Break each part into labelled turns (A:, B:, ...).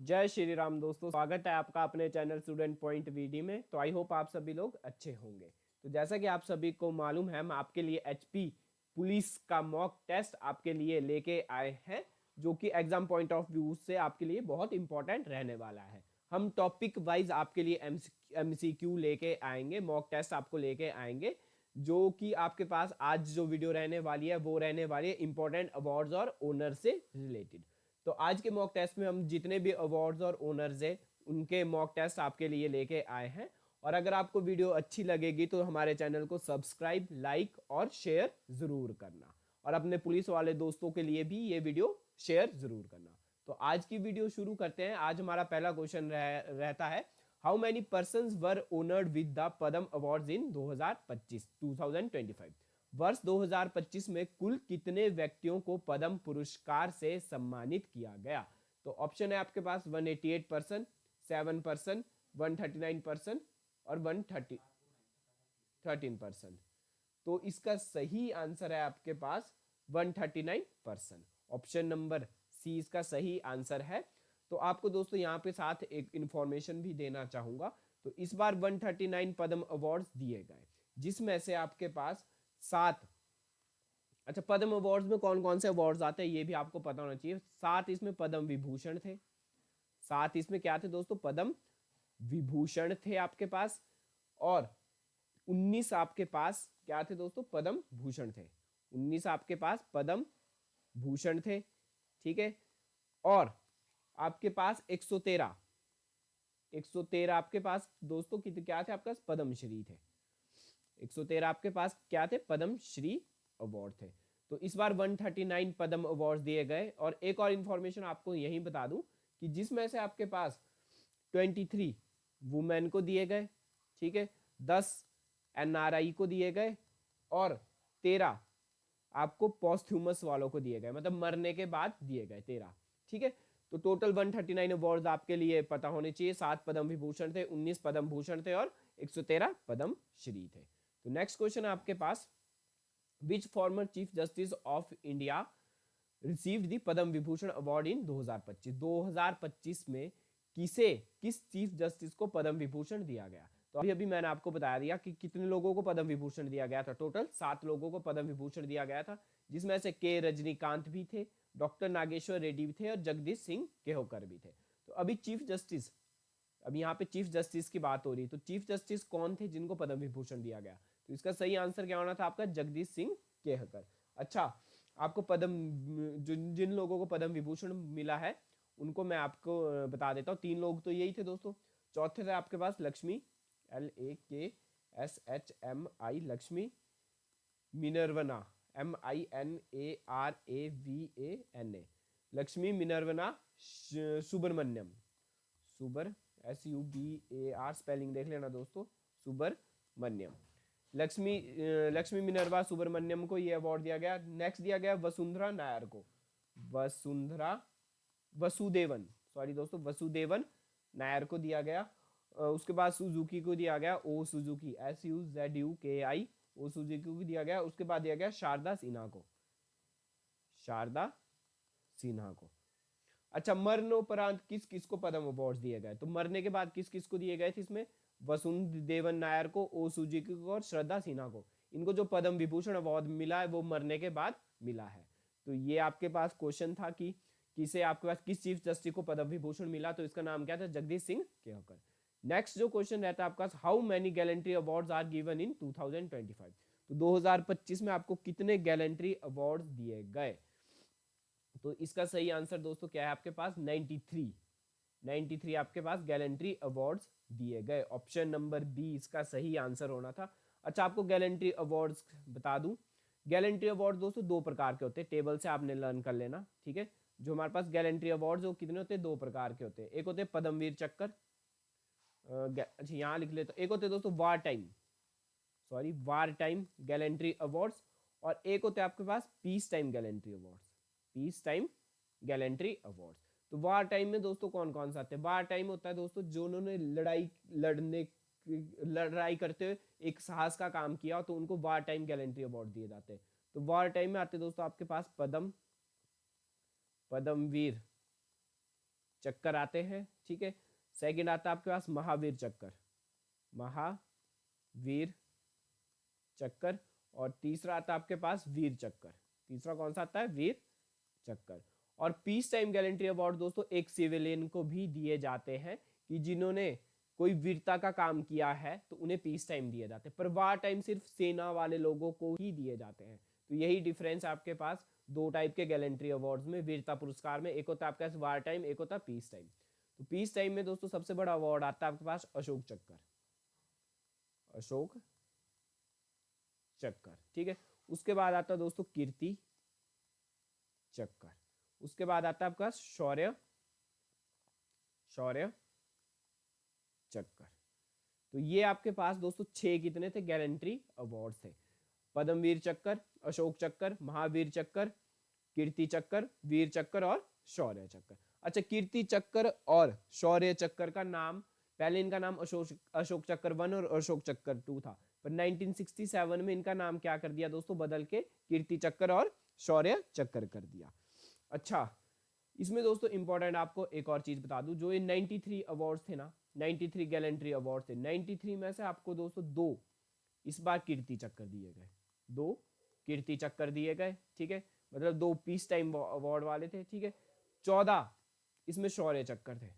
A: जय श्री राम दोस्तों, स्वागत है आपका अपने चैनल स्टूडेंट पॉइंट वीडी में। तो आई होप आप सभी लोग अच्छे होंगे। तो जैसा कि आप सभी को मालूम है, हम आपके लिए एचपी पुलिस का मॉक टेस्ट आपके लिए लेके आए हैं, जो कि एग्जाम पॉइंट ऑफ व्यू से आपके लिए बहुत इंपॉर्टेंट रहने वाला है। हम टॉपिक वाइज आपके लिए एमसीक्यू लेके आएंगे, मॉक टेस्ट आपको लेके आएंगे, जो कि आपके पास आज जो वीडियो रहने वाली है वो रहने वाली है इंपॉर्टेंट अवार्ड्स और ओनर से रिलेटेड। तो आज के मॉक टेस्ट में हम जितने भी अवार्ड्स और ओनर्स है उनके मॉक टेस्ट आपके लिए लेके आए हैं। और अगर आपको वीडियो अच्छी लगेगी तो हमारे चैनल को सब्सक्राइब, लाइक और शेयर जरूर करना, और अपने पुलिस वाले दोस्तों के लिए भी ये वीडियो शेयर जरूर करना। तो आज की वीडियो शुरू करते हैं। आज हमारा पहला क्वेश्चन रहता है, how many persons were honoured with the Padma awards in 2025। वर्ष 2025 में कुल कितने व्यक्तियों को पद्म पुरस्कार से सम्मानित किया गया? तो ऑप्शन है आपके पास 188 पर्सन, 7 पर्सन, 139 पर्सन और 113 पर्सन। तो इसका सही आंसर है आपके पास 139 पर्सन। ऑप्शन नंबर सी इसका सही आंसर है। तो आपको दोस्तों यहाँ पे साथ एक इंफॉर्मेशन भी देना चाहूंगा। तो इस बार 139 पद्म अवार्ड्स दिए गए, जिसमें से आपके पास 7, अच्छा पद्म अवार्ड्स में कौन कौन से अवार्ड्स आते हैं ये भी आपको पता होना चाहिए। 7 इसमें पद्म विभूषण थे, 7 इसमें क्या थे दोस्तों? पद्म विभूषण थे आपके पास। और 19 आपके पास क्या थे दोस्तों? पद्म भूषण थे। 19 आपके पास पद्म भूषण थे, ठीक है। और आपके पास 113 आपके पास दोस्तों क्या थे? आपके पास पद्मश्री थे। 113 आपके पास क्या थे? पद्मश्री अवार्ड थे। तो इस बार 139 पद्म अवार्ड दिए गए। और एक और इंफॉर्मेशन आपको यही बता दूं कि जिसमें से आपके पास 23 वुमेन को दिए गए, ठीक है, 10 एनआरआई को दिए गए और 13 आपको पॉस्थ्यूमस वालों को दिए गए, मतलब मरने के बाद दिए गए 13, ठीक है। तो टोटल 139 अवार्ड आपके लिए पता होने चाहिए। 7 पद्म विभूषण थे, 19 पद्म भूषण थे और 113 पद्म श्री थे। तो नेक्स्ट क्वेश्चन है आपके पास, which former chief justice of India received the Padma Vibhushan award in 2025। 2025 में किस चीफ जस्टिस को पद्म विभूषण दिया गया? तो अभी अभी मैंने आपको बता दिया कि कितने लोगों को पद्म विभूषण दिया गया था। टोटल 7 लोगों को पद्म विभूषण दिया गया था, जिसमें से के रजनीकांत भी थे, डॉक्टर नागेश्वर रेड्डी भी थे और जगदीश सिंह केहोकर भी थे। तो अभी चीफ जस्टिस, अब यहाँ पे चीफ जस्टिस की बात हो रही, तो चीफ जस्टिस कौन थे जिनको पद्म विभूषण दिया गया? तो इसका सही आंसर क्या होना था आपका? जगदीश सिंह केहकर। अच्छा, आपको पद्म जिन लोगों को पद्म विभूषण मिला है उनको मैं आपको बता देता हूँ। 3 लोग तो यही थे दोस्तों। चौथे थे आपके पास Lakshmi, LAKSHMI, Lakshmi Minarvana, MINARAVANA, Lakshmi Minarvana Subramaniam, SUBAR spelling देख लेना दोस्तों, सुब्रमण्यम। लक्ष्मी मिनर्वा सुब्रमण्यम को ये अवार्ड दिया गया। नेक्स्ट दिया गया वसुंधरा नायर को, वसुदेवन, सॉरी दोस्तों, वसुदेवन नायर को दिया गया। उसके बाद सुजुकी को दिया गया, ओ सुजुकी, SUZUKI, ओ सुजुकी को दिया गया। उसके बाद दिया गया शारदा सिन्हा को, शारदा सिन्हा को। अच्छा, मरणोपरांत किस किस को पद्म अवार्ड दिए गए? तो मरने के बाद किस किस को दिए गए थे इसमें? वसुदेवन नायर को, ओ सुजुकी को और श्रद्धा सिन्हा को। इनको जो पद्म विभूषण अवार्ड मिला है वो मरने के बाद मिला है। तो ये आपके पास क्वेश्चन था कि किसे आपके पास किस चीफ जस्टिस को पद्म विभूषण मिला, तो इसका नाम क्या था? जगदीश सिंह केहकर। नेक्स्ट जो क्वेश्चन रहता है आपका, how many gallantry awards are given in 2025। तो 2025 में आपको कितने गैलेंट्री अवार्ड्स दिए गए? तो इसका सही आंसर दोस्तों क्या है आपके पास? 93 आपके पास गैलेंट्री अवार्ड्स दिए गए। ऑप्शन नंबर बी इसका सही आंसर होना था। अच्छा, आपको गैलेंट्री अवार्ड्स बता दूं, गैलेंट्री अवार्ड दोस्तों 2 प्रकार के होते हैं, टेबल से आपने लर्न कर लेना, ठीक है। जो हमारे पास गैलेंट्री अवार्ड्स वो कितने होते हैं? 2 प्रकार के होते हैं। एक होते हैं पद्मवीर चक्कर, अच्छा यहाँ लिख लेते, एक होते हैं दोस्तों वार टाइम गैलेंट्री अवार्ड्स, और एक होते हैं आपके पास peace time gallantry awards, peace time gallantry awards. तो वार टाइम में दोस्तों कौन कौन सा आते हैं? वार टाइम होता है दोस्तों जो उन्होंने लड़ाई करते हुए एक साहस का काम किया, तो उनको वार टाइम गैलेंट्री अवार्ड दिए जाते हैं। तो वार टाइम में आते हैं दोस्तों आपके पास पद्मवीर चक्कर आते हैं, ठीक है। सेकंड आता है आपके पास महावीर चक्कर, महावीर चक्कर। और तीसरा आता है आपके पास वीर चक्कर। तीसरा कौन सा आता है? वीर चक्कर। और पीस टाइम गैलेंट्री अवार्ड दोस्तों एक सिविलियन को भी दिए जाते हैं कि जिन्होंने कोई वीरता का काम किया है तो उन्हें पीस टाइम दिए जाते हैं, पर वार टाइम सिर्फ सेना वाले लोगों को ही दिए जाते हैं। तो यही डिफरेंस आपके पास दो टाइप के गैलेंट्री अवार्ड्स में, वीरता पुरस्कार में, एक होता है आपके पास वार टाइम, एक होता है पीस टाइम। तो पीस टाइम में दोस्तों सबसे बड़ा अवार्ड आता है आपके पास अशोक चक्कर, अशोक चक्कर, ठीक है। उसके बाद आता है दोस्तों कीर्ति चक्कर। उसके बाद आता है आपका शौर्य शौर्य चक्कर। तो ये आपके पास दोस्तों 6 कितने थे? गैलेंट्री अवार्ड थे। पद्मवीर चक्कर, अशोक चक्कर, महावीर चक्कर, कीर्ति चक्कर, वीर चक्कर और शौर्य चक्कर। अच्छा, कीर्ति चक्कर और शौर्य चक्कर का नाम, पहले इनका नाम अशोक चक्कर 1 और अशोक चक्कर 2 था, पर 1967 में इनका नाम क्या कर दिया दोस्तों? बदल के कीर्ति चक्कर और शौर्य चक्कर कर दिया। अच्छा, इसमें दोस्तों इंपॉर्टेंट आपको एक और चीज बता दूं, जो ये 93 अवार्ड्स थे ना, 93 गैलेंट्री अवार्ड थे, 93 में से आपको दोस्तों 2 इस बार कीर्ति चक्कर दिए गए, 2 कीर्ति चक्कर दिए गए, ठीक है। मतलब 2 पीस टाइम अवार्ड वाले थे, ठीक है। 14 इसमें शौर्य चक्कर थे,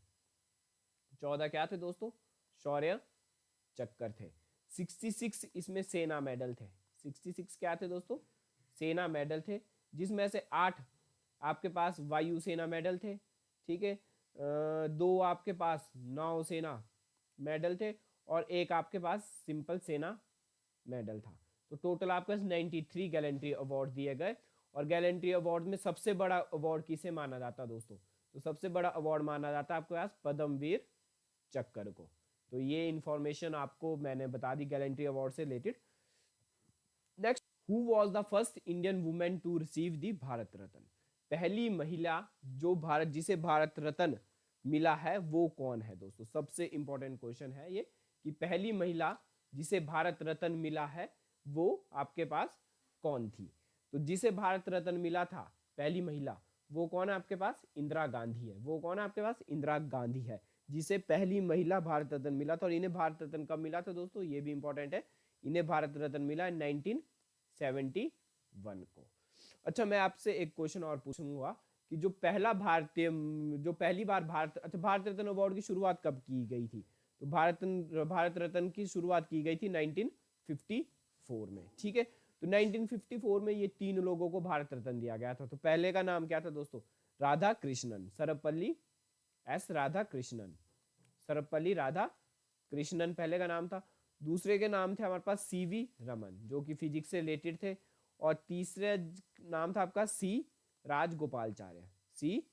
A: 14 क्या थे दोस्तों? शौर्य चक्कर थे। 66 इसमें सेना मेडल थे, 66 क्या थे दोस्तों? सेना मेडल थे, जिसमें से 8 आपके पास वायुसेना मेडल थे, ठीक है। 2 आपके पास नौसेना मेडल थे और 1 आपके पास सिंपल सेना मेडल था। तो टोटल आपके पास 93 गैलेंट्री अवार्ड दिए गए। और गैलेंट्री अवार्ड में सबसे बड़ा अवार्ड किसे माना जाता है दोस्तों? तो सबसे बड़ा अवार्ड माना जाता है आपके पास पद्मवीर चक्कर को। तो ये इंफॉर्मेशन आपको मैंने बता दी गैलेंट्री अवार्ड से related. Next, who was the first Indian women to receive the Bharat Ratna? पहली महिला जो भारत, जिसे भारत रत्न मिला है वो कौन है दोस्तों? सबसे इंपॉर्टेंट क्वेश्चन है ये कि पहली महिला जिसे भारत रत्न मिला है वो आपके पास कौन थी? तो जिसे भारत रत्न मिला था पहली महिला, वो कौन है आपके पास? इंदिरा गांधी है। वो कौन है आपके पास? इंदिरा गांधी है, जिसे पहली महिला भारत रत्न मिला था। और इन्हें भारत रत्न कब मिला था दोस्तों? ये भी इंपॉर्टेंट है, इन्हें भारत रत्न मिला 1971 को। अच्छा, मैं आपसे एक क्वेश्चन और पूछूंगा कि जो पहला भारतीय, जो पहली बार भारत, अच्छा, भारत रत्न अवार्ड की शुरुआत कब की गई थी? तो भारत रत्न की शुरुआत की गई थी 1954 में, ठीक है। तो 1954 में ये 3 लोगों को भारत रत्न दिया गया था। तो पहले का नाम क्या था दोस्तों? राधा कृष्णन, सर्वपल्ली एस राधा कृष्णन, सर्वपल्ली राधा कृष्णन पहले का नाम था। दूसरे के नाम थे हमारे पास सीवी रमन, जो कि फिजिक्स से रिलेटेड थे। और तीसरे नाम था आपका सी राजगोपालचार्य, सी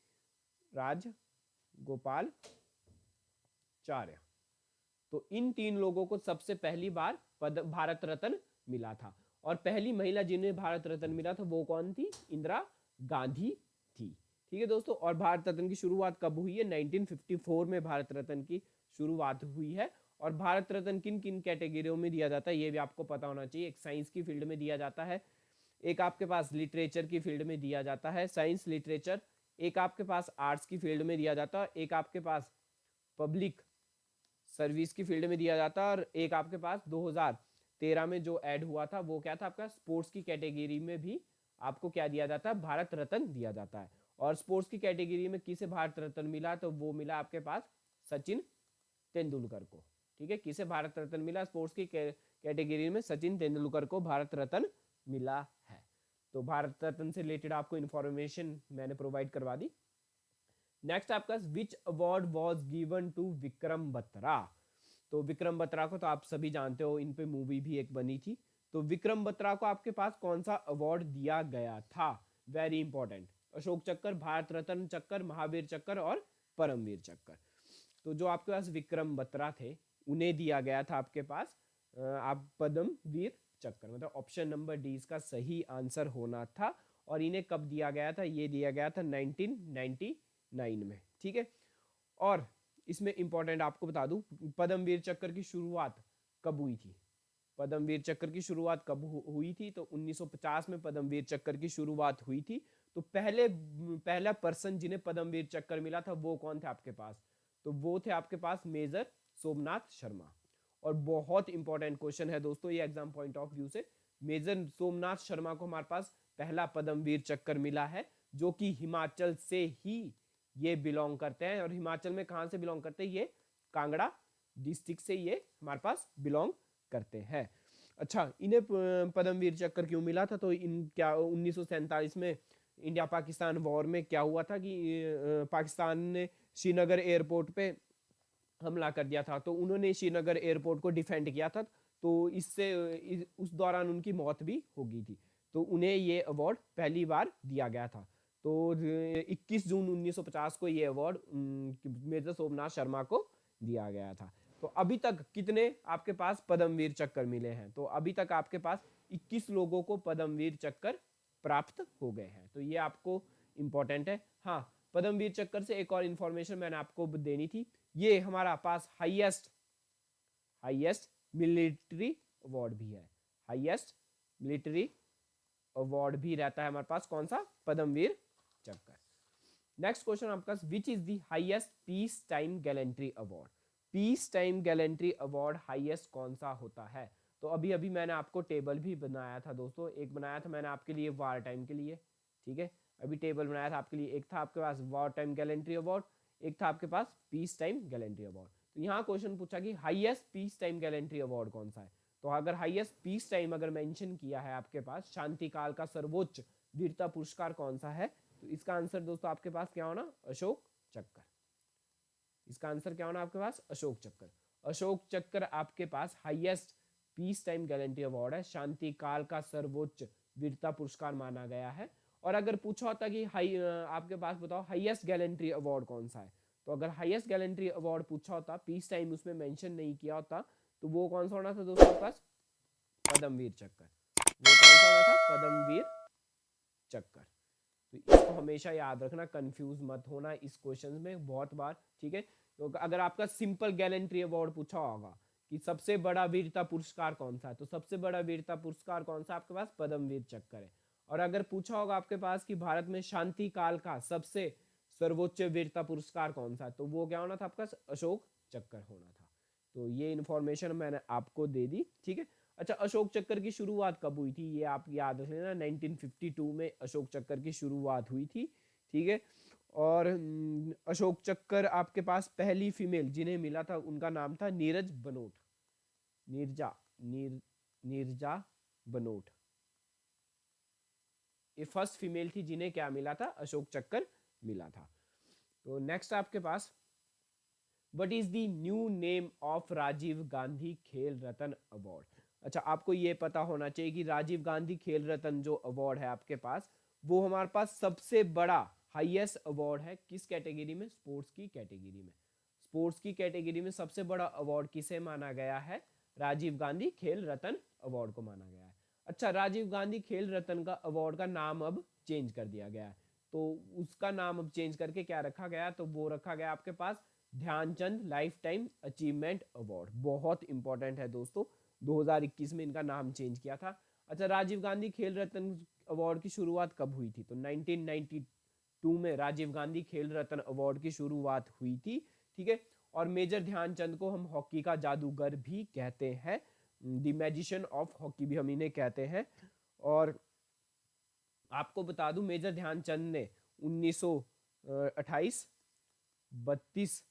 A: राजगोपालचार्य। तो इन 3 लोगों को सबसे पहली बार भारत रत्न मिला था। और पहली महिला जिन्हें भारत रत्न मिला था वो कौन थी? इंदिरा गांधी थी, ठीक है दोस्तों। और भारत रत्न की शुरुआत कब हुई है? 1954 में भारत रत्न की शुरुआत हुई है। और भारत रत्न किन किन कैटेगरियों में दिया जाता है ये भी आपको पता होना चाहिए। एक साइंस की फील्ड में दिया जाता है, एक आपके पास लिटरेचर की फील्ड में दिया जाता है, साइंस लिटरेचर। एक आपके पास आर्ट्स की फील्ड में दिया जाता है, एक आपके पास पब्लिक सर्विस की फील्ड में दिया जाता है, और एक आपके पास 2013 में जो ऐड हुआ था वो क्या था आपका? स्पोर्ट्स की कैटेगरी में भी आपको क्या दिया जाता है? भारत रत्न दिया जाता है। और स्पोर्ट्स की कैटेगरी में किसे भारत रत्न मिला? तो वो मिला आपके पास सचिन तेंदुलकर को, ठीक है। किसे भारत रत्न मिला? स्पोर्ट्स की कैटेगरी में सचिन तेंदुलकर को भारत रत्न मिला है। तो भारत रत्न से रिलेटेड आपको इंफॉर्मेशन मैंने प्रोवाइड करवा दी। नेक्स्ट आपका which award was given to Vikram Batra? तो विक्रम बत्रा को तो आप सभी जानते हो, इन पे मूवी भी एक बनी थी। तो विक्रम बत्रा को आपके पास कौन सा अवार्ड दिया गया था? वेरी इंपॉर्टेंट, अशोक चक्कर, भारत रत्न चक्कर, महावीर चक्कर और परमवीर चक्कर। तो जो आपके पास विक्रम बत्रा थे उन्हें दिया गया था आपके पास आप पद्मवीर चक्कर, मतलब ऑप्शन नंबर डी इसका सही आंसर होना था। और इन्हें कब दिया गया था? ये दिया गया था 1999 में, ठीक है। और इसमें इंपॉर्टेंट आपको बता दूं, पद्मवीर चक्कर की शुरुआत कब हुई थी? पद्मवीर चक्कर की शुरुआत कब हुई थी? तो 1950 में पद्मवीर चक्कर की शुरुआत हुई थी। तो पहला पर्सन जिन्हें पद्मवीर चक्कर मिला था वो कौन थे आपके पास? तो वो थे आपके पास मेजर सोमनाथ शर्मा। और बहुत इंपॉर्टेंट क्वेश्चन है दोस्तों ये एग्जाम पॉइंट ऑफ व्यू से। मेजर सोमनाथ शर्मा को हमारे पास पहला पद्मवीर चक्कर मिला है, जो कि हिमाचल से ही ये बिलोंग करते हैं। और हिमाचल में कहां से बिलोंग करते हैं? ये कांगड़ा डिस्ट्रिक्ट से ये हमारे पास बिलोंग करते हैं। अच्छा, इन्हें पद्मवीर चक्कर क्यों मिला था? तो इन क्या 1947 में इंडिया पाकिस्तान वॉर में क्या हुआ था कि पाकिस्तान ने श्रीनगर एयरपोर्ट पे हमला कर दिया था, तो उन्होंने श्रीनगर एयरपोर्ट को डिफेंड किया था, तो इससे उस दौरान उनकी मौत भी हो गई थी, तो उन्हें ये अवार्ड पहली बार दिया गया था। तो 21 जून 1950 को ये अवार्ड मेजर सोमनाथ शर्मा को दिया गया था। तो अभी तक कितने आपके पास पद्मवीर चक्कर मिले हैं? तो अभी तक आपके पास 21 लोगों को पद्मवीर चक्कर प्राप्त हो गए हैं। तो ये आपको इंपॉर्टेंट है। हाँ, पद्मवीर चक्कर से एक और इंफॉर्मेशन मैंने आपको देनी थी। ये हमारा पास हाईएस्ट मिलिट्री अवार्ड भी है। हाईएस्ट मिलिट्री अवार्ड भी रहता है हमारे पास, कौन सा? पद्मवीर चक्कर। नेक्स्ट क्वेश्चन आपका, which is the highest peace time gallantry award? Piece time gallantry award highest कौन सा होता है? तो अभी अभी मैंने आपको टेबल भी बनाया था दोस्तों, एक बनाया था मैंने आपके लिए वार टाइम के लिए, ठीक है, अभी टेबल बनाया था आपके लिए। एक था आपके पास वार टाइम गैलेंट्री अवार्ड, एक था आपके पास पीस टाइम गैलेंट्री अवार्ड। तो यहाँ क्वेश्चन पूछा कि highest peace time gallantry award कौन सा है? तो अगर हाईएस्ट पीस टाइम अगर मेंशन किया है आपके पास, शांति काल का सर्वोच्च वीरता पुरस्कार कौन सा है? तो इसका आंसर दोस्तों आपके पास क्या होना? अशोक चक्कर। इसका आंसर क्या होना आपके पास? अशोक चक्कर। अशोक चक्कर आपके पास highest peace time gallantry award है, शांति काल का सर्वोच्च वीरता पुरस्कार माना गया है। और अगर पूछा होता कि आपके पास बताओ हाईएस्ट गैलेंट्री अवार्ड कौन सा है, तो अगर हाईएस्ट गैलेंट्री अवार्ड पूछा होता, पीस टाइम उसमें मेंशन नहीं किया होता, तो वो कौन सा होना था दोस्तों आपके पास? पद्मवीर चक्कर। वो कौन सा होना था? पद्मवीर चक्कर। तो इसको हमेशा याद रखना, कंफ्यूज मत होना इस क्वेश्चन में बहुत बार, ठीक है। तो अगर आपका सिंपल गैलेंट्री अवार्ड पूछा होगा कि सबसे बड़ा वीरता पुरस्कार कौन सा है, तो सबसे बड़ा वीरता पुरस्कार कौन सा आपके पास? पद्मवीर चक्कर है। और अगर पूछा होगा आपके पास कि भारत में शांति काल का सबसे सर्वोच्च वीरता पुरस्कार कौन सा है, तो वो क्या होना था आपका? अशोक चक्कर होना था। तो ये इंफॉर्मेशन मैंने आपको दे दी, ठीक है। अच्छा, अशोक चक्कर की शुरुआत कब हुई थी? ये आप याद रख लेना, 1952 में अशोक चक्कर की शुरुआत हुई थी, ठीक है। और अशोक चक्कर आपके पास पहली फीमेल जिन्हें मिला था उनका नाम था नीरज बनोट। नीरजा बनोट ये फर्स्ट फीमेल थी जिन्हें क्या मिला था? अशोक चक्कर मिला था। तो नेक्स्ट आपके पास, what is the new name of Rajiv Gandhi Khel Ratna award? अच्छा, आपको ये पता होना चाहिए कि राजीव गांधी खेल रत्न जो अवार्ड है आपके पास, वो हमारे पास सबसे बड़ा हाईएस्ट अवार्ड है। किस कैटेगरी में? स्पोर्ट्स की कैटेगरी में। स्पोर्ट्स की कैटेगरी में सबसे बड़ा अवार्ड किसे माना गया है? राजीव गांधी खेल रत्न अवार्ड को माना गया है। अच्छा, राजीव गांधी खेल रत्न का अवार्ड का नाम अब चेंज कर दिया गया है, तो उसका नाम अब चेंज करके क्या रखा गया? तो वो रखा गया आपके पास Dhyanchand life time achievement award. बहुत इंपॉर्टेंट है दोस्तों, 2021 में इनका नाम चेंज किया था। अच्छा, राजीव गांधी खेल रत्न अवार्ड की शुरुआत कब हुई थी? तो 1992 में राजीव गांधी खेल रत्न अवार्ड की शुरुआत हुई थी, ठीक है। और मेजर ध्यानचंद को हम हॉकी का जादूगर भी कहते हैं, द मैजिशियन ऑफ हॉकी भी हम इन्हें कहते हैं। और आपको बता दूं, मेजर ध्यानचंद ने 1928, 32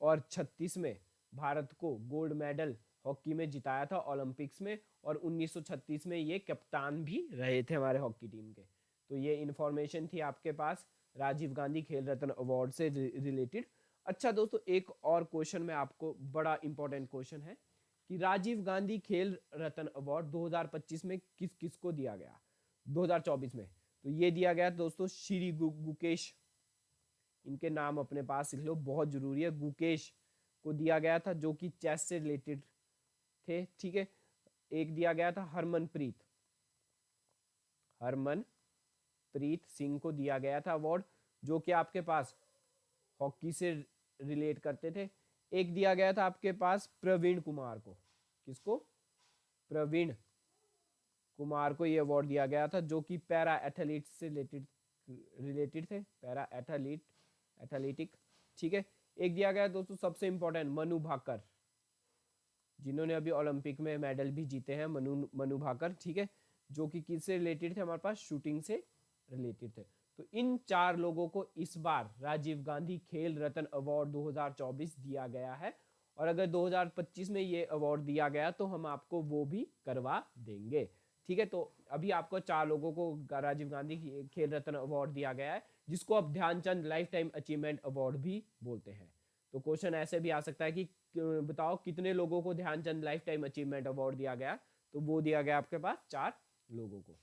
A: और 36 में भारत को गोल्ड मेडल हॉकी में जिताया था ओलंपिक्स में, और 1936 में ये कप्तान भी रहे थे हमारे हॉकी टीम के। तो ये इंफॉर्मेशन थी आपके पास राजीव गांधी खेल रत्न अवार्ड से रिलेटेड। अच्छा दोस्तों, एक और क्वेश्चन में आपको, बड़ा इंपॉर्टेंट क्वेश्चन है कि राजीव गांधी खेल रत्न अवार्ड 2025 में किस किस को दिया गया? 2024 में तो ये दिया गया दोस्तों श्री गुकेश, इनके नाम अपने पास लिख लो, बहुत जरूरी है। गुकेश को दिया गया था जो कि चेस से रिलेटेड थे, ठीक है। एक दिया गया था हरमनप्रीत सिंह को दिया गया था अवार्ड, जो कि आपके पास हॉकी से रिलेट करते थे। एक दिया गया था आपके पास प्रवीण कुमार को। किसको? प्रवीण कुमार को ये अवार्ड दिया गया था, जो कि पैरा एथलीट से रिलेटेड रिलेटेड थे, पैरा एथलीटिक, ठीक है। एक दिया गया दोस्तों सबसे इंपॉर्टेंट, मनु भाकर, जिन्होंने अभी ओलंपिक में मेडल भी जीते हैं, मनु भाकर, ठीक है, जो कि किससे रिलेटेड थे, हमारे पास शूटिंग से रिलेटेड थे। तो इन 4 लोगों को इस बार राजीव गांधी खेल रत्न अवार्ड 2024 दिया गया है, और अगर 2025 में ये अवार्ड दिया गया तो हम आपको वो भी करवा देंगे, ठीक है। तो अभी आपको 4 लोगों को राजीव गांधी खेल रत्न अवार्ड दिया गया है, जिसको अब Dhyanchand life time achievement award भी बोलते हैं। तो क्वेश्चन ऐसे भी आ सकता है कि बताओ कितने लोगों को Dhyanchand life time achievement award दिया गया, तो वो दिया गया आपके पास 4 लोगों को।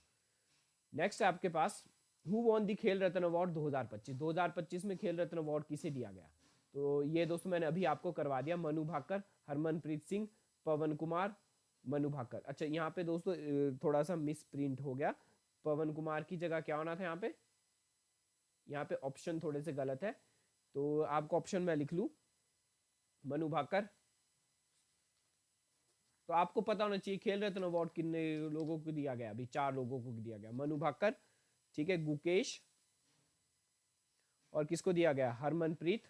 A: नेक्स्ट है आपके पास, हु वॉन दी खेल रत्न अवार्ड 2025, 2025 में खेल रत्न अवार्ड किसे दिया गया, तो ये दोस्तों मैंने अभी आपको करवा दिया, मनु भाकर, हरमनप्रीत सिंह, पवन कुमार, मनु भाकर। अच्छा यहाँ पे दोस्तों थोड़ा सा मिस प्रिंट हो गया, पवन कुमार की जगह क्या होना था यहाँ पे ऑप्शन थोड़े से गलत है, तो आपको ऑप्शन मैं लिख लूं, मनु भाकर। तो आपको पता होना चाहिए खेल रत्न अवार्ड कितने लोगों को दिया गया, अभी 4 लोगों को दिया गया, मनु भाकर, ठीक है, गुकेश, और किसको दिया गया, हरमनप्रीत,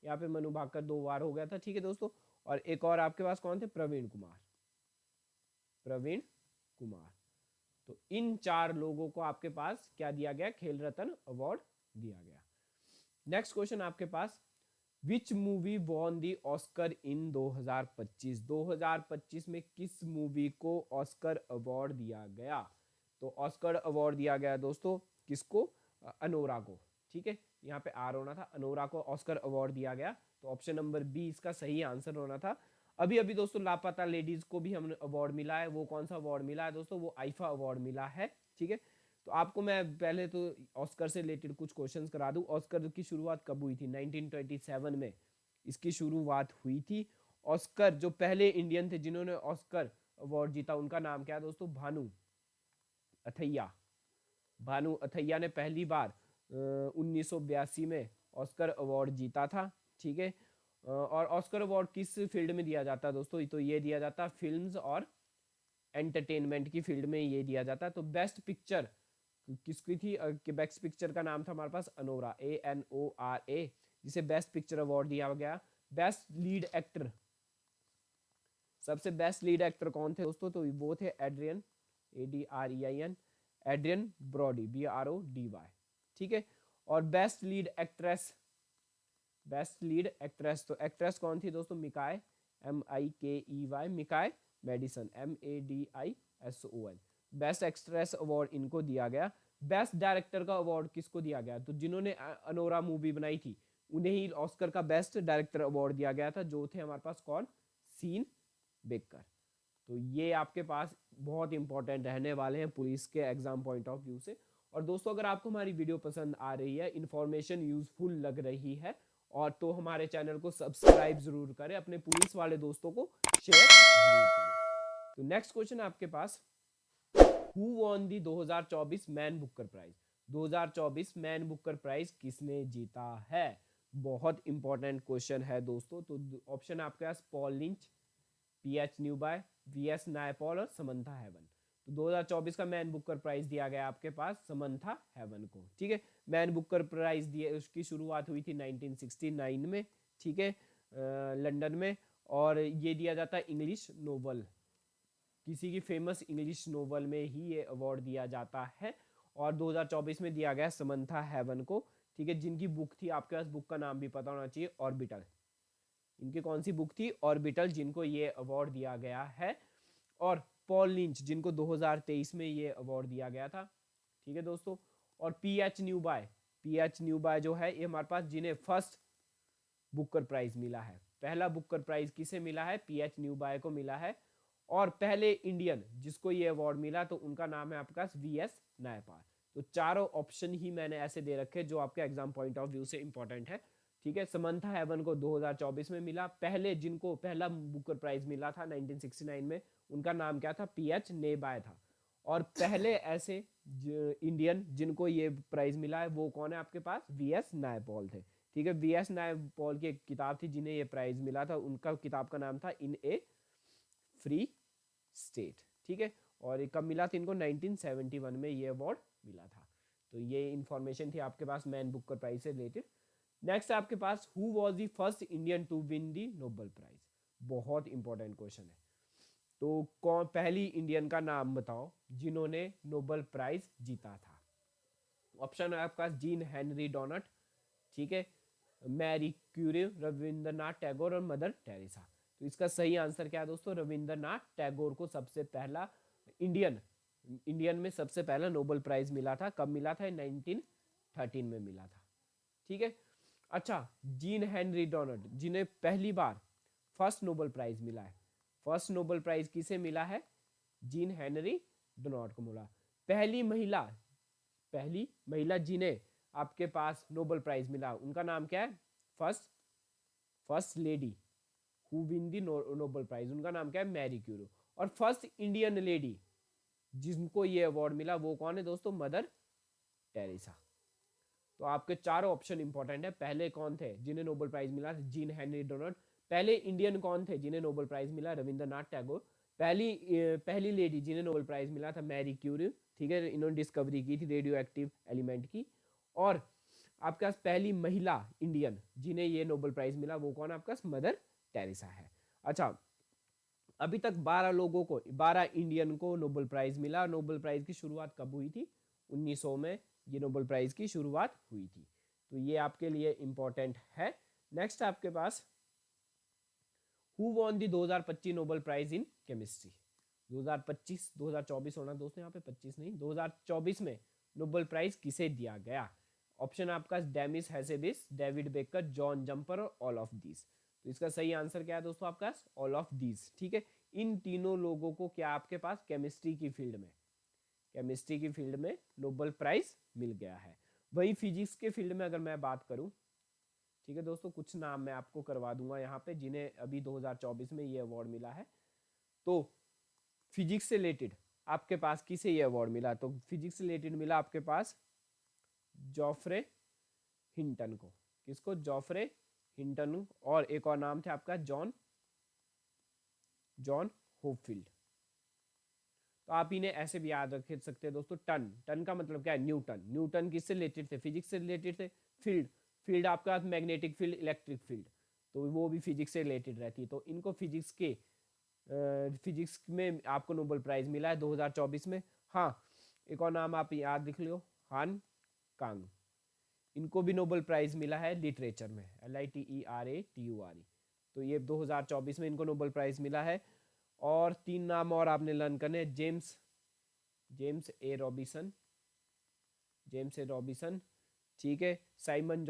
A: यहाँ पे मनु भाकर 2 बार हो गया था, ठीक है दोस्तों। और एक और आपके पास कौन थे, प्रवीण कुमार। तो इन 4 लोगों को आपके पास क्या दिया गया, खेल रत्न अवार्ड दिया गया। नेक्स्ट क्वेश्चन आपके पास, which movie won the Oscar in 2025, 2025 में किस मूवी को ऑस्कर अवार्ड दिया गया, तो ऑस्कर अवार्ड दिया गया दोस्तों किसको, अनोरा को, ठीक है, यहाँ पे आर होना था, अनोरा को ऑस्कर अवार्ड दिया गया, तो ऑप्शन नंबर बी इसका सही आंसर होना था। अभी अभी दोस्तों लापता लेडीज को भी हमें अवार्ड मिला है, वो कौन सा अवार्ड मिला है दोस्तों, वो आईफा अवार्ड मिला है, ठीक है। तो आपको मैं पहले तो ऑस्कर से रिलेटेड कुछ क्वेश्चंस करा दूं। ऑस्कर की शुरुआत कब हुई थी, 1927 में इसकी शुरुआत हुई थी। ऑस्कर जो पहले इंडियन थे जिन्होंने ऑस्कर अवार्ड जीता, उनका नाम क्या है दोस्तों, भानु अथैया ने पहली बार 1982 में ऑस्कर अवार्ड जीता था, ठीक है। और ऑस्कर अवार्ड किस फील्ड में दिया जाता है दोस्तों, तो ये दिया जाता है फिल्म्स और एंटरटेनमेंट की फील्ड में ये दिया जाता है। तो बेस्ट पिक्चर किसकी थी, बेस्ट पिक्चर का नाम था हमारे पास अनोरा, ANORA, जिसे बेस्ट पिक्चर अवार्ड दिया गया। बेस्ट लीड एक्टर, सबसे बेस्ट लीड एक्टर कौन थे दोस्तों, तो वो थे Adrien, ADREIN, Adrien Brody, BRODY, ठीक है। और बेस्ट लीड एक्ट्रेस, तो एक्ट्रेस कौन थी दोस्तों, Mikey, MIKEY, Mikey Madison, MADISON, best actress award इनको दिया गया। बेस्ट डायरेक्टर का अवार्ड किसको दिया गया, तो जिन्होंने अनोरा मूवी बनाई थी उन्हें ही ऑस्कर का बेस्ट डायरेक्टर अवार्ड दिया गया था, जो थे हमारे पास कौन, सीन बेकर। तो ये आपके पास बहुत इंपॉर्टेंट रहने वाले हैं पुलिस के एग्जाम पॉइंट ऑफ व्यू से। और दोस्तों अगर आपको हमारी वीडियो पसंद आ रही है, इंफॉर्मेशन यूजफुल लग रही है, और तो हमारे चैनल को सब्सक्राइब जरूर करें, अपने पुलिस वाले दोस्तों को शेयर जरूर करें। तो नेक्स्ट क्वेश्चन आपके पास, who won the 2024 Man Booker prize, 2024 Man Booker prize किसने जीता है, बहुत इंपॉर्टेंट क्वेश्चन है दोस्तों। तो ऑप्शन आपके पास Paul Lynch, PH Newby, VS Naipaul और समंथा हेवन। तो 2024 का मैन बुकर प्राइज दिया गया आपके पास समंथा हेवन को, ठीक है। मैन बुकर प्राइज दिए, उसकी शुरुआत हुई थी 1969 में, ठीक है, लंदन में, और ये दिया जाता है इंग्लिश नोवेल, किसी की फेमस इंग्लिश नोवेल में ही ये अवार्ड दिया जाता है, और 2024 में दिया गया समंथा हेवन को, ठीक है, जिनकी बुक थी, आपके पास बुक का नाम भी पता होना चाहिए, ऑर्बिटल। इनकी कौन सी बुक थी, ऑर्बिटल, जिनको ये अवार्ड दिया गया है। और पॉल लिंच, जिनको 2023 में ये अवार्ड दिया गया था, ठीक है दोस्तों। और PH न्यूबाय जो है ये हमारे पास, जिन्हें फर्स्ट बुकर प्राइज मिला है, पहला बुकर प्राइज किसे मिला है, PH न्यूबाय को मिला है। और पहले इंडियन जिसको ये अवार्ड मिला, तो उनका नाम है आपके पास VS नायपाल। तो चारों ऑप्शन ही मैंने ऐसे दे रखे जो आपके एग्जाम पॉइंट ऑफ व्यू से इंपॉर्टेंट है, ठीक है। समंथा हेवन को 2024 में मिला। पहले जिनको पहला बुकर प्राइज मिला था 1969 में, उनका नाम क्या था, PH न्यूबाय था। और पहले ऐसे इंडियन जिनको ये प्राइज मिला है वो कौन है आपके पास, VS नायपॉल थे, ठीक है। VS नायपॉल की एक किताब थी जिन्हें ये प्राइज मिला था, उनका किताब का नाम था इन ए फ्री स्टेट, ठीक है। और ये कब मिला था इनको, 1971 में ये अवार्ड मिला था। तो ये इंफॉर्मेशन थी आपके पास मैन बुकर प्राइज से रिलेटेड। नेक्स्ट आपके पास who was the first Indian to win the Nobel prize, बहुत इंपॉर्टेंट क्वेश्चन है। तो कौन पहली इंडियन का नाम बताओ जिन्होंने नोबेल प्राइज जीता था। ऑप्शन है आपके पास जीन हेनरी डोनट, ठीक है, मैरी क्यूरी, रविंद्रनाथ टैगोर और मदर टेरेसा। तो इसका सही आंसर क्या है दोस्तों, रविंद्रनाथ टैगोर को सबसे पहला इंडियन में सबसे पहला नोबेल प्राइज मिला था। कब मिला था, 1913 में मिला था, ठीक है। अच्छा, जीन हेनरी डोनट जिन्हें पहली बार फर्स्ट नोबेल प्राइज मिला है, फर्स्ट नोबेल प्राइज किसे मिला है, जीन हेनरी डोनट को मिला। पहली महिला जिन्हें आपके पास नोबेल प्राइज मिला उनका नाम क्या है, first lady who win the Nobel prize, उनका नाम क्या है, मैरी क्यूरी। और फर्स्ट इंडियन लेडी जिनको ये अवार्ड मिला वो कौन है दोस्तों, मदर टेरेसा। तो आपके चारों ऑप्शन इंपॉर्टेंट है। पहले कौन थे जिन्हें नोबेल प्राइज मिला, जीन हेनरी डोनट। पहले इंडियन कौन थे जिन्हें नोबेल प्राइज मिला, रविंद्रनाथ टैगोर। पहली लेडी जिन्हें नोबेल प्राइज मिला था, मैरी क्यूरी, ठीक है, इन्होंने डिस्कवरी की थी रेडियो एक्टिव एलिमेंट की। और आपके पास पहली महिला इंडियन जिन्हें ये नोबेल प्राइज मिला वो कौन, आपके पास मदर टेरेसा है। अच्छा, अभी तक 12 इंडियन को नोबेल प्राइज मिला। नोबेल प्राइज की शुरुआत कब हुई थी, 1900 में ये नोबेल प्राइज की शुरुआत हुई थी। तो ये आपके लिए इंपॉर्टेंट है। नेक्स्ट आपके पास who won the 2025 Nobel prize in chemistry. 2024 होना दोस्तों, यहाँ पे 25 नहीं, 2024 में नोबेल प्राइज किसे दिया गया। ऑप्शन आपका Demis Hassabis, David Baker, John Jumper और ऑल ऑफ दीज। तो इसका सही आंसर क्या है दोस्तों, आपका ऑल ऑफ दीज, ठीक है। इन तीनों लोगों को क्या आपके पास केमिस्ट्री की फील्ड में नोबेल प्राइज मिल गया है। वही फिजिक्स के फील्ड में अगर मैं बात करूं, ठीक है दोस्तों, कुछ नाम मैं आपको करवा दूंगा यहाँ पे जिन्हें अभी 2024 में ये अवार्ड मिला है। तो फिजिक्स से रिलेटेड आपके पास किसे ये अवार्ड मिला, तो फिजिक्स से रिलेटेड मिला आपके पास जॉफ्रे हिंटन को। किसको, जॉफ्रे हिंटन। और एक और नाम थे आपका जॉन होपफील्ड। तो आप इन्हें ऐसे भी याद रख सकते हैं दोस्तों, टन का मतलब क्या है, न्यूटन किससे रिलेटेड थे, फिजिक्स से रिलेटेड थे। फील्ड आपका मैग्नेटिक फील्ड, इलेक्ट्रिक फील्ड, तो वो भी फिजिक्स से रिलेटेड रहती है। तो इनको फिजिक्स में आपको नोबेल प्राइज मिला है 2024 में। हाँ, एक और नाम आप याद लिख लो, हान कांग, इनको भी नोबेल प्राइज मिला है लिटरेचर में, LITERATURE। तो ये 2024 में इनको नोबेल प्राइज मिला है। और 3 नाम और आपने लर्न करने, जेम्स ए रॉबिसन, ठीक है, साइमन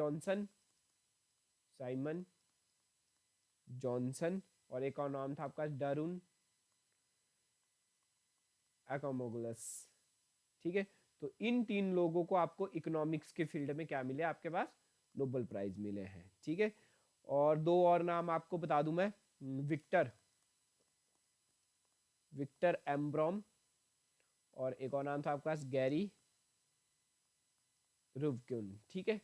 A: जॉनसन, और एक और नाम था आपका डारून एकोमोगुलस, ठीक है। तो इन 3 लोगों को आपको इकोनॉमिक्स के फील्ड में क्या मिले, आपके पास नोबेल प्राइज मिले हैं, ठीक है। और 2 और नाम आपको बता दूं मैं, विक्टर एम्ब्रोम, और एक और नाम था आपके पास गैरी रुवक्यून, ठीक है।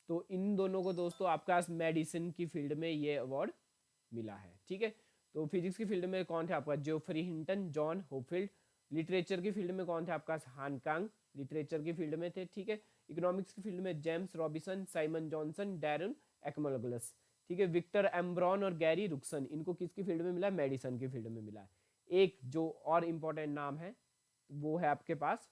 A: तो इन दोनों को दोस्तों आपके पास मेडिसिन की फील्ड में ये अवार्ड मिला है, ठीक है। तो फिजिक्स की फील्ड में कौन थे आपका, जोफ्री हिंटन, जॉन होपफील्ड। लिटरेचर की फील्ड में कौन थे आपका, हान कांग, लिटरेचर की फील्ड में थे, ठीक है। इकोनॉमिक्स की फील्ड में James Robinson, Simon Johnson, Daron Acemoglu, ठीक है। विक्टर एम्ब्रॉन और गैरी रुक्सन, इनको किसकी फील्ड में मिला, मेडिसिन की फील्ड में मिला है। एक जो और इंपॉर्टेंट नाम है वो है आपके पास,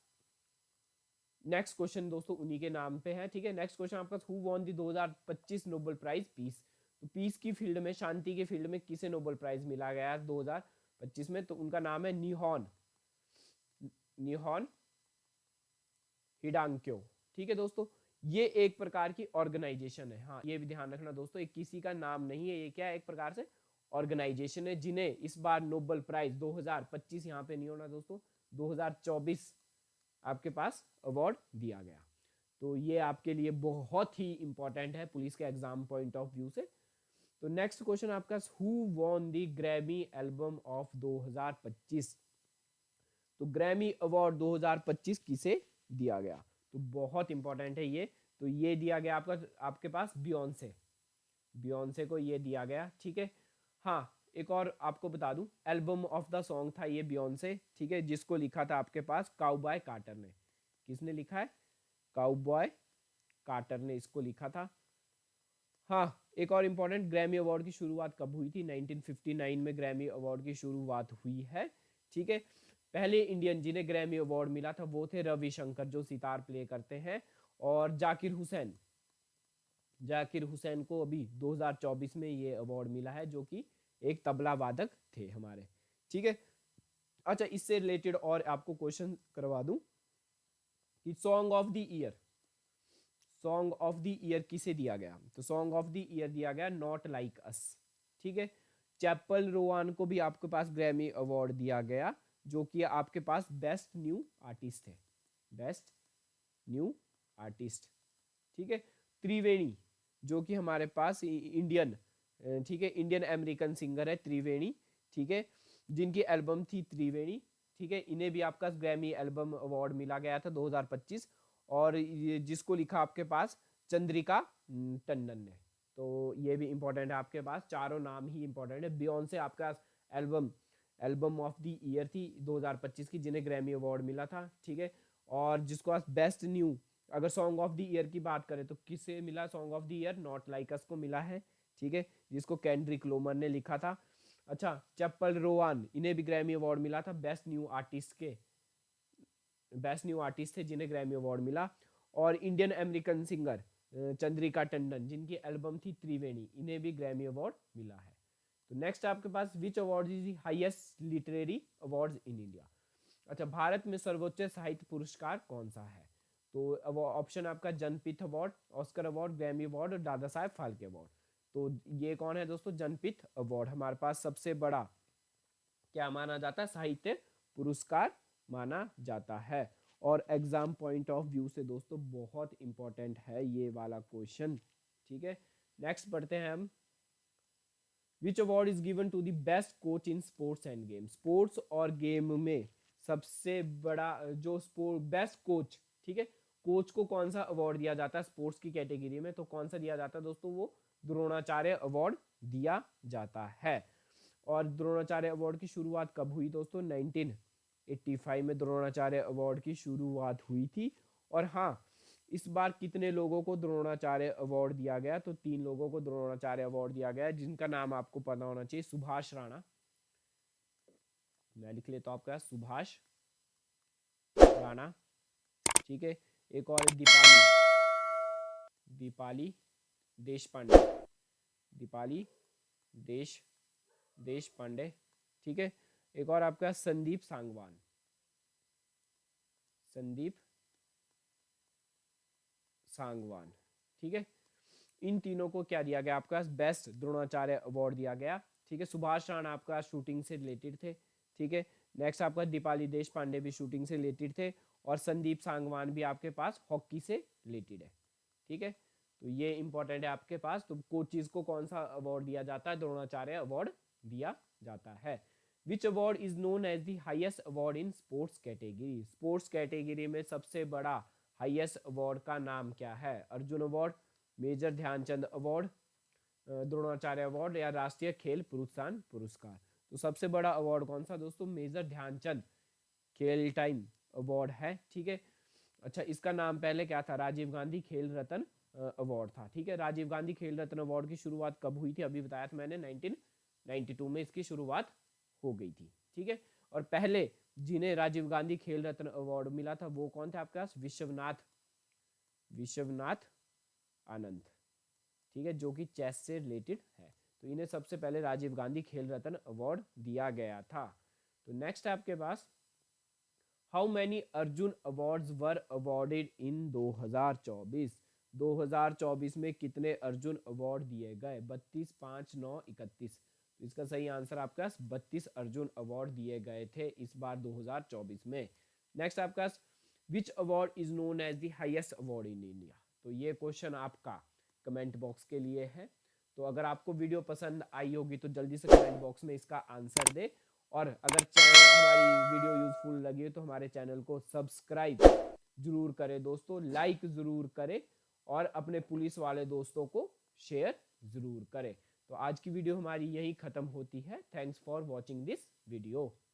A: नेक्स्ट क्वेश्चन दोस्तों उन्हीं के नाम पे है, ठीक है। नेक्स्ट क्वेश्चन आपका, who won the 2025 Nobel prize peace. तो पीस की फील्ड में, शांति के फील्ड में किसे नोबेल प्राइज मिला गया 2025 में, तो उनका नाम है निहोन हिडांक्यो, ठीक है दोस्तों। ये एक प्रकार की ऑर्गेनाइजेशन है, हाँ ये भी ध्यान रखना दोस्तों, एक किसी का नाम नहीं है, ये क्या है, एक प्रकार से ऑर्गेनाइजेशन है जिन्हें इस बार नोबेल प्राइज 2025 यहाँ पे नहीं होना दोस्तों, 2024 आपके पास अवार्ड दिया गया। तो ये आपके लिए बहुत ही इंपॉर्टेंट है पुलिस के एग्जाम पॉइंट ऑफ व्यू से। तो नेक्स्ट क्वेश्चन आपका, who won the Grammy album of 2025। तो ग्रैमी अवार्ड 2025 किसे दिया गया, तो बहुत इंपॉर्टेंट है ये। तो ये दिया गया आपके पास बियॉन्से को ये दिया गया, ठीक है। हाँ, एक और आपको बता दूं, एल्बम ऑफ द सॉन्ग था ये बियॉन्से, ठीक है, जिसको लिखा था आपके पास काउबॉय कार्टर ने। किसने लिखा है? काउबॉय कार्टर ने इसको लिखा था। हाँ, एक और इम्पोर्टेंट, ग्रैमी अवार्ड की शुरुआत कब हुई थी? 1959 में ग्रैमी अवार्ड की शुरुआत हुई है, ठीक है। पहले इंडियन जिन्हें ग्रैमी अवार्ड मिला था वो थे रविशंकर, जो सितार प्ले करते हैं, और जाकिर हुसैन को अभी 2024 में ये अवार्ड मिला है, जो कि एक तबला वादक थे हमारे, ठीक है। अच्छा, इससे रिलेटेड और आपको क्वेश्चन करवा दूं कि सॉन्ग ऑफ द ईयर किसे दिया गया? तो सॉन्ग ऑफ द ईयर दिया गया नॉट लाइक अस, ठीक है। चैपल रोवान को भी आपके पास ग्रैमी अवार्ड दिया गया, जो कि आपके पास बेस्ट न्यू आर्टिस्ट है, बेस्ट न्यू आर्टिस्ट, ठीक है। त्रिवेणी, जो कि हमारे पास इंडियन, ठीक है, इंडियन अमेरिकन सिंगर है त्रिवेणी, ठीक है, जिनकी एल्बम थी त्रिवेणी, ठीक है। इन्हें भी आपका ग्रैमी एल्बम अवार्ड मिला गया था 2025, और ये जिसको लिखा आपके पास चंद्रिका टंडन ने। तो ये भी इंपॉर्टेंट है आपके पास, चारों नाम ही इंपॉर्टेंट है। बियॉन्से आपका एल्बम ऑफ द ईयर थी 2025 की, जिन्हें ग्रैमी अवार्ड मिला था, ठीक है। और जिसको आज बेस्ट न्यू, अगर सॉन्ग ऑफ द ईयर की बात करें तो किसे मिला song of the year? Not like us को मिला है, ठीक है, जिसको केंड्रिक लोमर ने लिखा था। अच्छा, चप्पल रोवान, इन्हें भी ग्रैमी अवार्ड मिला था, बेस्ट न्यू आर्टिस्ट थे जिन्हें ग्रैमी अवार्ड मिला। और Indian American singer Chandrika Tandon, जिनकी एल्बम थी त्रिवेणी, इन्हें भी ग्रैमी अवार्ड मिला है। तो नेक्स्ट आपके पास, which award is the highest literary awards in India? अच्छा, भारत में सर्वोच्च साहित्य पुरस्कार कौन सा है? तो वो ऑप्शन आपका Jnanpith award, Oscar award, Grammy award और दादा साहेब फाल्के अवार्ड। तो ये कौन है दोस्तों? जनपीठ अवार्ड हमारे पास सबसे बड़ा क्या माना जाता है? साहित्य पुरस्कार माना जाता है। और एग्जाम पॉइंट ऑफ व्यू से दोस्तों बहुत इंपॉर्टेंट है ये वाला क्वेश्चन, ठीक है। नेक्स्ट पढ़ते हैं हम, which award is given to the best coach in sports and game? Sports और गेम में सबसे बड़ा जो स्पोर्ट बेस्ट कोच, ठीक है, कोच को कौन सा अवार्ड दिया जाता है स्पोर्ट्स की कैटेगरी में? तो कौन सा दिया जाता है दोस्तों? वो द्रोणाचार्य अवार्ड दिया जाता है। और द्रोणाचार्य अवार्ड की शुरुआत कब हुई दोस्तों? 1985 में द्रोणाचार्य अवार्ड की शुरुआत हुई थी। और हाँ, इस बार कितने लोगों को द्रोणाचार्य अवार्ड दिया गया? तो 3 लोगों को द्रोणाचार्य अवार्ड दिया गया, जिनका नाम आपको पता होना चाहिए। सुभाष राणा, मैं लिख लेता हूं आपका, सुभाष राणा, ठीक है। एक और दीपाली देश पांडे, ठीक है। एक और आपका संदीप सांगवान, ठीक है। इन तीनों को क्या दिया गया? आपका बेस्ट द्रोणाचार्य अवार्ड दिया गया, ठीक है। सुभाष राणा आपका शूटिंग से रिलेटेड थे, ठीक है। नेक्स्ट आपका दीपाली देश पांडे भी शूटिंग से रिलेटेड थे, और संदीप सांगवान भी आपके पास हॉकी से रिलेटेड है, ठीक है। तो ये इंपॉर्टेंट है आपके पास। तो कोचेज को कौन सा अवार्ड दिया जाता है? द्रोणाचार्य अवार्ड दिया जाता है। Which award is known as the highest award in sports category? Sports category में सबसे बड़ा हाईएस्ट अवार्ड का नाम क्या है? Arjun award, major Dhyanchand award, Dronacharya award, या राष्ट्रीय खेल प्रोत्साहन पुरस्कार? तो सबसे बड़ा अवार्ड कौन सा दोस्तों? मेजर ध्यानचंद खेल टाइम अवार्ड है, ठीक है। अच्छा, इसका नाम पहले क्या था? राजीव गांधी खेल रत्न अवार्ड था, ठीक है। राजीव गांधी खेल रत्न अवार्ड की शुरुआत कब हुई थी? अभी बताया था मैंने, 1992 में इसकी शुरुआत हो गई थी, ठीक है। और पहले जिन्हें राजीव गांधी खेल रत्न अवार्ड मिला था वो कौन थे आपके पास? विश्वनाथ आनंद, ठीक है, जो कि चेस से रिलेटेड है। तो इन्हें सबसे पहले राजीव गांधी खेल रत्न अवार्ड दिया गया था। तो नेक्स्ट है आपके पास, how many Arjuna awards were awarded in 2024? 2024 में कितने अर्जुन अवार्ड दिए गए? 32, 5, 9, 31। तो इसका सही आंसर आपका 32 अर्जुन अवार्ड दिए गए थे इस बार 2024 में। नेक्स्ट आपका, which award is known as the highest award in India? तो ये क्वेश्चन आपका कमेंट बॉक्स के लिए है। तो अगर आपको वीडियो पसंद आई होगी तो जल्दी से कमेंट बॉक्स में इसका आंसर दे। और अगर हमारी वीडियो यूजफुल लगी हो तो हमारे चैनल को सब्सक्राइब जरूर करें दोस्तों, लाइक जरूर करें, और अपने पुलिस वाले दोस्तों को शेयर जरूर करें। तो आज की वीडियो हमारी यही खत्म होती है। Thanks for watching this video.